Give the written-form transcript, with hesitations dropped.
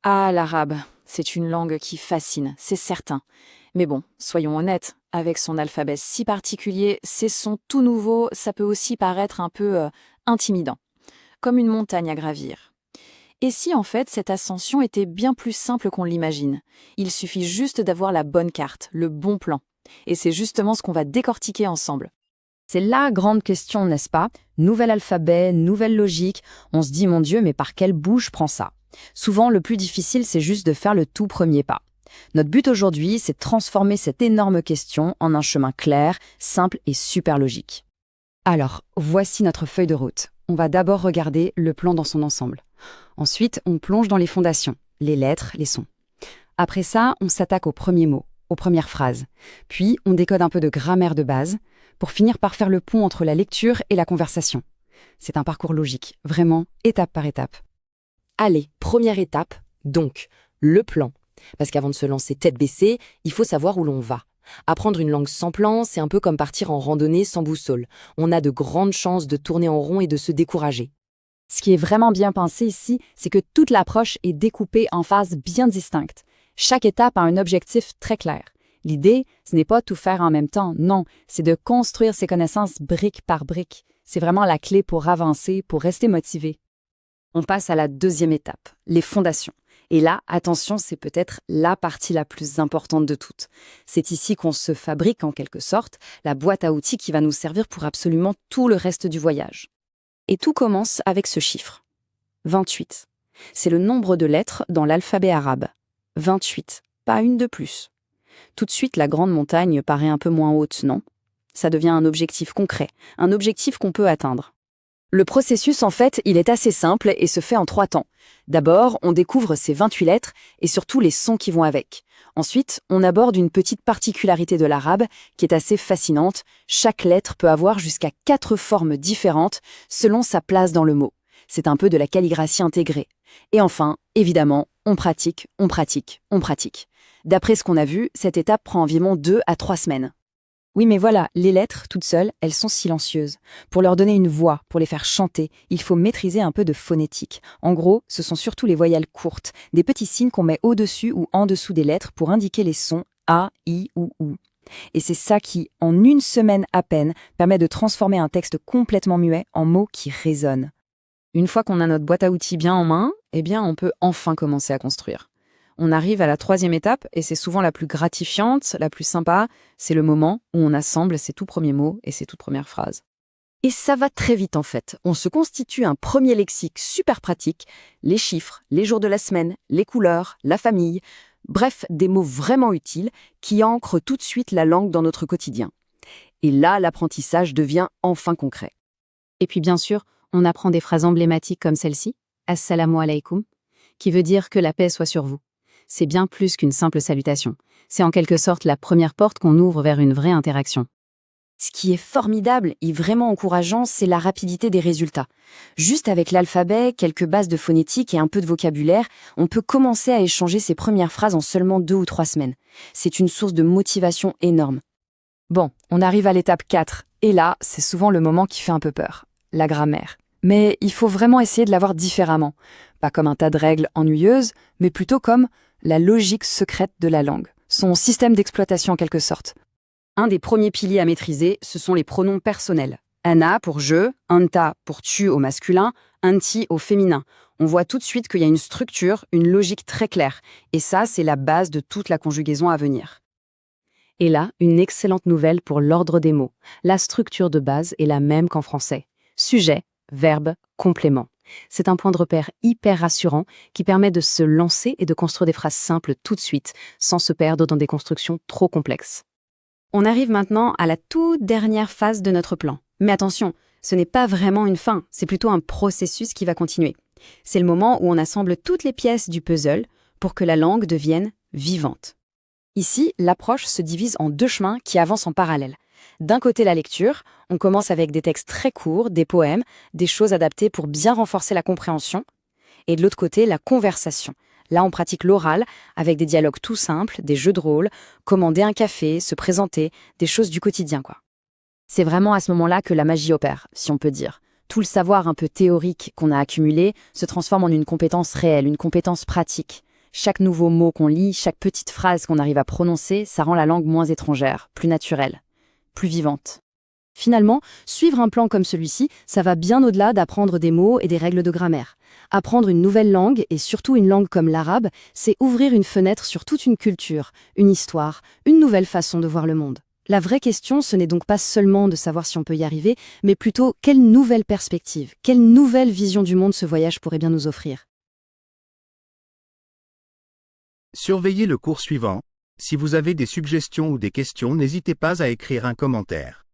Ah, l'arabe, c'est une langue qui fascine, c'est certain. Mais bon, soyons honnêtes, avec son alphabet si particulier, ses sons tout nouveaux, ça peut aussi paraître un peu intimidant, comme une montagne à gravir. Et si en fait cette ascension était bien plus simple qu'on l'imagine? Il suffit juste d'avoir la bonne carte, le bon plan. Et c'est justement ce qu'on va décortiquer ensemble. C'est la grande question, n'est-ce pas? Nouvel alphabet, nouvelle logique. On se dit, mon Dieu, mais par quelle bouche je prends ça? Souvent, le plus difficile, c'est juste de faire le tout premier pas. Notre but aujourd'hui, c'est de transformer cette énorme question en un chemin clair, simple et super logique. Alors, voici notre feuille de route. On va d'abord regarder le plan dans son ensemble. Ensuite, on plonge dans les fondations, les lettres, les sons. Après ça, on s'attaque aux premiers mots, aux premières phrases. Puis, on décode un peu de grammaire de base, pour finir par faire le pont entre la lecture et la conversation. C'est un parcours logique, vraiment étape par étape. Allez, première étape, donc, le plan. Parce qu'avant de se lancer tête baissée, il faut savoir où l'on va. Apprendre une langue sans plan, c'est un peu comme partir en randonnée sans boussole. On a de grandes chances de tourner en rond et de se décourager. Ce qui est vraiment bien pensé ici, c'est que toute l'approche est découpée en phases bien distinctes. Chaque étape a un objectif très clair. L'idée, ce n'est pas tout faire en même temps, non, c'est de construire ses connaissances brique par brique. C'est vraiment la clé pour avancer, pour rester motivé. On passe à la deuxième étape, les fondations. Et là, attention, c'est peut-être la partie la plus importante de toutes. C'est ici qu'on se fabrique en quelque sorte la boîte à outils qui va nous servir pour absolument tout le reste du voyage. Et tout commence avec ce chiffre. 28. C'est le nombre de lettres dans l'alphabet arabe. 28, pas une de plus. Tout de suite, la grande montagne paraît un peu moins haute, non? Ça devient un objectif concret, un objectif qu'on peut atteindre. Le processus, en fait, il est assez simple et se fait en 3 temps. D'abord, on découvre ces 28 lettres et surtout les sons qui vont avec. Ensuite, on aborde une petite particularité de l'arabe qui est assez fascinante. Chaque lettre peut avoir jusqu'à 4 formes différentes selon sa place dans le mot. C'est un peu de la calligraphie intégrée. Et enfin, évidemment, on pratique, on pratique, on pratique. D'après ce qu'on a vu, cette étape prend environ 2 à 3 semaines. Oui, mais voilà, les lettres, toutes seules, elles sont silencieuses. Pour leur donner une voix, pour les faire chanter, il faut maîtriser un peu de phonétique. En gros, ce sont surtout les voyelles courtes, des petits signes qu'on met au-dessus ou en dessous des lettres pour indiquer les sons A, I ou OU. Et c'est ça qui, en une semaine à peine, permet de transformer un texte complètement muet en mots qui résonnent. Une fois qu'on a notre boîte à outils bien en main, eh bien, on peut enfin commencer à construire. On arrive à la 3e étape, et c'est souvent la plus gratifiante, la plus sympa, c'est le moment où on assemble ses tout premiers mots et ses toutes premières phrases. Et ça va très vite en fait. On se constitue un premier lexique super pratique, les chiffres, les jours de la semaine, les couleurs, la famille, bref, des mots vraiment utiles qui ancrent tout de suite la langue dans notre quotidien. Et là, l'apprentissage devient enfin concret. Et puis bien sûr, on apprend des phrases emblématiques comme celle-ci, « Assalamu alaikum », qui veut dire que la paix soit sur vous. C'est bien plus qu'une simple salutation. C'est en quelque sorte la première porte qu'on ouvre vers une vraie interaction. Ce qui est formidable et vraiment encourageant, c'est la rapidité des résultats. Juste avec l'alphabet, quelques bases de phonétique et un peu de vocabulaire, on peut commencer à échanger ses premières phrases en seulement 2 ou 3 semaines. C'est une source de motivation énorme. Bon, on arrive à l'étape 4, et là, c'est souvent le moment qui fait un peu peur. La grammaire. Mais il faut vraiment essayer de la voir différemment. Pas comme un tas de règles ennuyeuses, mais plutôt comme la logique secrète de la langue, son système d'exploitation en quelque sorte. Un des premiers piliers à maîtriser, ce sont les pronoms personnels. Ana pour je, anta pour tu au masculin, anti au féminin. On voit tout de suite qu'il y a une structure, une logique très claire. Et ça, c'est la base de toute la conjugaison à venir. Et là, une excellente nouvelle pour l'ordre des mots. La structure de base est la même qu'en français. Sujet, verbe, complément. C'est un point de repère hyper rassurant qui permet de se lancer et de construire des phrases simples tout de suite, sans se perdre dans des constructions trop complexes. On arrive maintenant à la toute dernière phase de notre plan. Mais attention, ce n'est pas vraiment une fin, c'est plutôt un processus qui va continuer. C'est le moment où on assemble toutes les pièces du puzzle pour que la langue devienne vivante. Ici, l'approche se divise en 2 chemins qui avancent en parallèle. D'un côté, la lecture. On commence avec des textes très courts, des poèmes, des choses adaptées pour bien renforcer la compréhension. Et de l'autre côté, la conversation. Là, on pratique l'oral avec des dialogues tout simples, des jeux de rôle, commander un café, se présenter, des choses du quotidien, quoi. C'est vraiment à ce moment-là que la magie opère, si on peut dire. Tout le savoir un peu théorique qu'on a accumulé se transforme en une compétence réelle, une compétence pratique. Chaque nouveau mot qu'on lit, chaque petite phrase qu'on arrive à prononcer, ça rend la langue moins étrangère, plus naturelle, plus vivante. Finalement, suivre un plan comme celui-ci, ça va bien au-delà d'apprendre des mots et des règles de grammaire. Apprendre une nouvelle langue, et surtout une langue comme l'arabe, c'est ouvrir une fenêtre sur toute une culture, une histoire, une nouvelle façon de voir le monde. La vraie question, ce n'est donc pas seulement de savoir si on peut y arriver, mais plutôt quelle nouvelle perspective, quelle nouvelle vision du monde ce voyage pourrait bien nous offrir. Surveillez le cours suivant. Si vous avez des suggestions ou des questions, n'hésitez pas à écrire un commentaire.